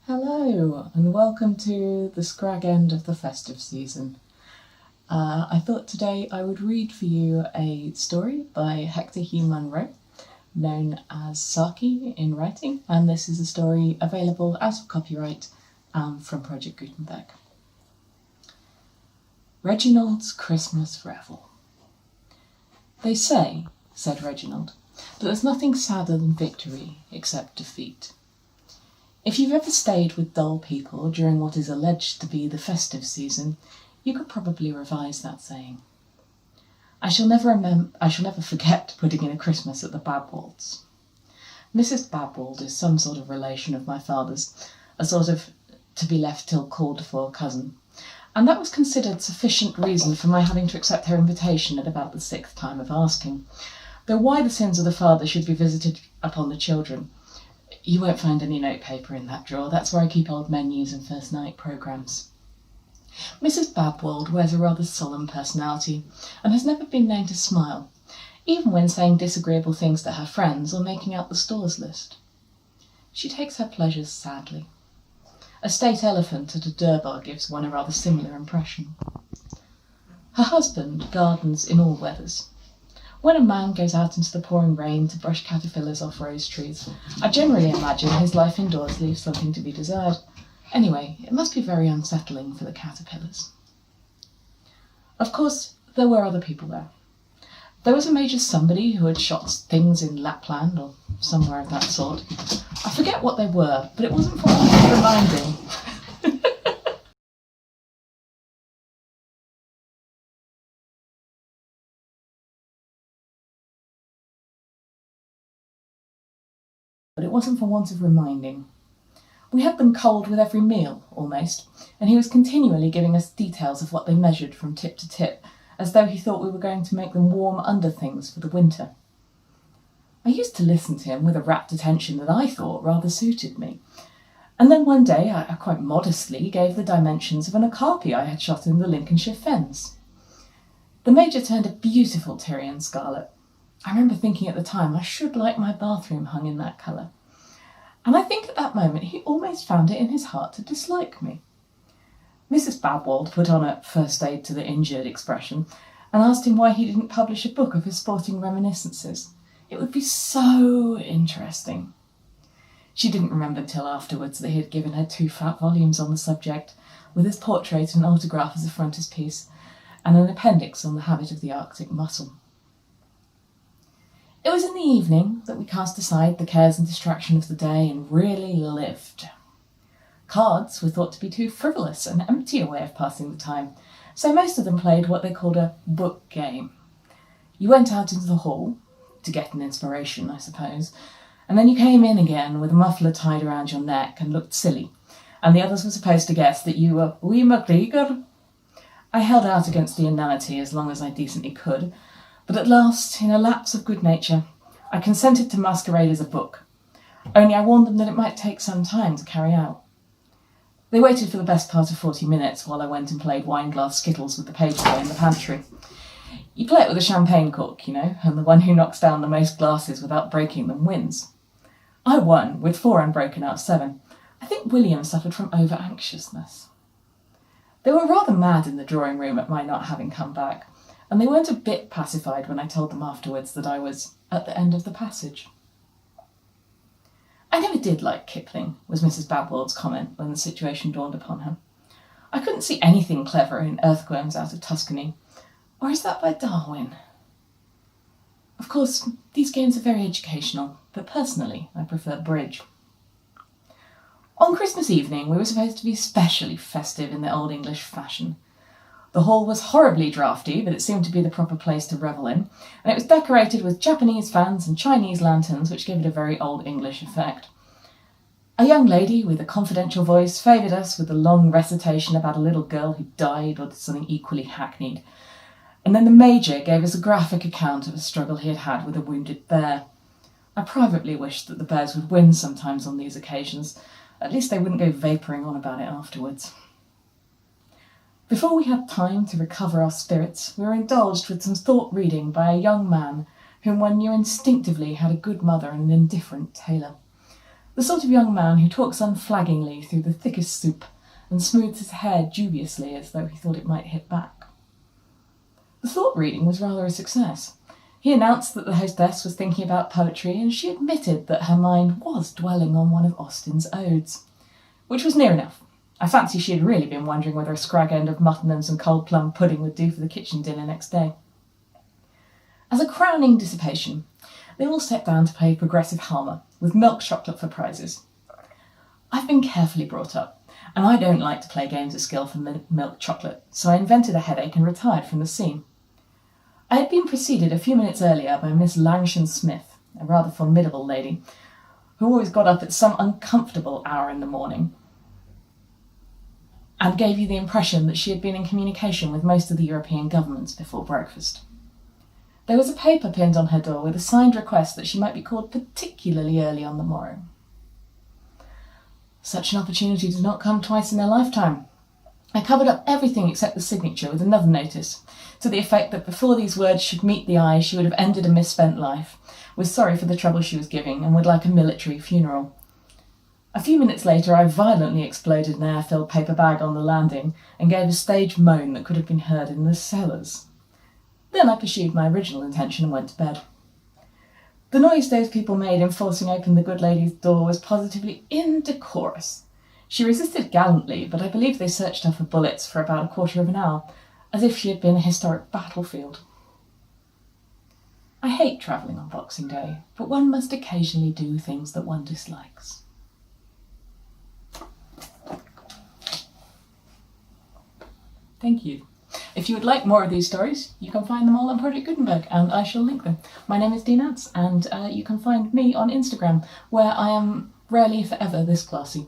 Hello and welcome to the scrag end of the festive season. I thought today I would read for you a story by H H Munro, known as Saki in writing, and this is a story available out of copyright from Project Gutenberg. Reginald's Christmas Revel. "They say," said Reginald, "that there's nothing sadder than victory except defeat. If you've ever stayed with dull people during what is alleged to be the festive season, you could probably revise that saying. I shall never forget putting in a Christmas at the Babwolds. Mrs. Babwold is some sort of relation of my father's, a sort of to-be-left-till-called-for cousin, and that was considered sufficient reason for my having to accept her invitation at about the 6th time of asking, though why the sins of the father should be visited upon the children. You won't find any notepaper in that drawer. That's where I keep old menus and first night programmes. Mrs. Babwold wears a rather solemn personality and has never been known to smile, even when saying disagreeable things to her friends or making out the stores list. She takes her pleasures sadly. A state elephant at a Durbar gives one a rather similar impression. Her husband gardens in all weathers. When a man goes out into the pouring rain to brush caterpillars off rose trees, I generally imagine his life indoors leaves something to be desired. Anyway, it must be very unsettling for the caterpillars. Of course, there were other people there. There was a Major Somebody who had shot things in Lapland or somewhere of that sort. I forget what they were, but it wasn't for want of reminding. We had them cold with every meal, almost, and he was continually giving us details of what they measured from tip to tip, as though he thought we were going to make them warm under things for the winter. I used to listen to him with a rapt attention that I thought rather suited me, and then one day I quite modestly gave the dimensions of an okapi I had shot in the Lincolnshire fens. The Major turned a beautiful Tyrian scarlet. I remember thinking at the time I should like my bathroom hung in that colour. And I think at that moment he almost found it in his heart to dislike me. Mrs. Babwold put on a first aid to the injured expression and asked him why he didn't publish a book of his sporting reminiscences. It would be so interesting. She didn't remember till afterwards that he had given her 2 fat volumes on the subject, with his portrait and autograph as a frontispiece, and an appendix on the habit of the Arctic mussel. It was in the evening that we cast aside the cares and distraction of the day and really lived. Cards were thought to be too frivolous and empty a way of passing the time, so most of them played what they called a book game. You went out into the hall, to get an inspiration, I suppose, and then you came in again with a muffler tied around your neck and looked silly, and the others were supposed to guess that you were "Wee MacGregor." I held out against the inanity as long as I decently could, but at last, in a lapse of good nature, I consented to masquerade as a book, only I warned them that it might take some time to carry out. They waited for the best part of 40 minutes while I went and played wine-glass skittles with the page boy in the pantry. You play it with a champagne cork, and the one who knocks down the most glasses without breaking them wins. I won, with 4 unbroken out of 7. I think William suffered from over-anxiousness. They were rather mad in the drawing room at my not having come back, and they weren't a bit pacified when I told them afterwards that I was at the end of the passage. I never did like Kipling, was Mrs. Babwold's comment when the situation dawned upon her. I couldn't see anything clever in Earthworms Out of Tuscany. Or is that by Darwin? Of course, these games are very educational, but personally I prefer bridge. On Christmas evening we were supposed to be especially festive in the Old English fashion. The hall was horribly draughty, but it seemed to be the proper place to revel in, and it was decorated with Japanese fans and Chinese lanterns, which gave it a very Old English effect. A young lady with a confidential voice favoured us with a long recitation about a little girl who died or something equally hackneyed, and then the Major gave us a graphic account of a struggle he had had with a wounded bear. I privately wished that the bears would win sometimes on these occasions. At least they wouldn't go vapouring on about it afterwards. Before we had time to recover our spirits, we were indulged with some thought reading by a young man whom one knew instinctively had a good mother and an indifferent tailor. The sort of young man who talks unflaggingly through the thickest soup and smooths his hair dubiously as though he thought it might hit back. The thought reading was rather a success. He announced that the hostess was thinking about poetry, and she admitted that her mind was dwelling on one of Austen's odes, which was near enough. I fancy she had really been wondering whether a scrag end of mutton and some cold plum pudding would do for the kitchen dinner next day. As a crowning dissipation, they all sat down to play progressive Halma, with milk chocolate for prizes. I've been carefully brought up, and I don't like to play games of skill for milk chocolate, so I invented a headache and retired from the scene. I had been preceded a few minutes earlier by Miss Langshan Smith, a rather formidable lady, who always got up at some uncomfortable hour in the morning, and gave you the impression that she had been in communication with most of the European governments before breakfast. There was a paper pinned on her door with a signed request that she might be called particularly early on the morrow. Such an opportunity does not come twice in a lifetime. I covered up everything except the signature with another notice, to the effect that before these words should meet the eye she would have ended a misspent life, was sorry for the trouble she was giving, and would like a military funeral. A few minutes later I violently exploded an air-filled paper bag on the landing, and gave a stage moan that could have been heard in the cellars. Then I pursued my original intention and went to bed. The noise those people made in forcing open the good lady's door was positively indecorous. She resisted gallantly, but I believe they searched her for bullets for about a quarter of an hour, as if she had been a historic battlefield. I hate travelling on Boxing Day, but one must occasionally do things that one dislikes. Thank you. If you would like more of these stories, you can find them all on Project Gutenberg, and I shall link them. My name is Dean Adze, and you can find me on Instagram, where I am rarely if ever this classy.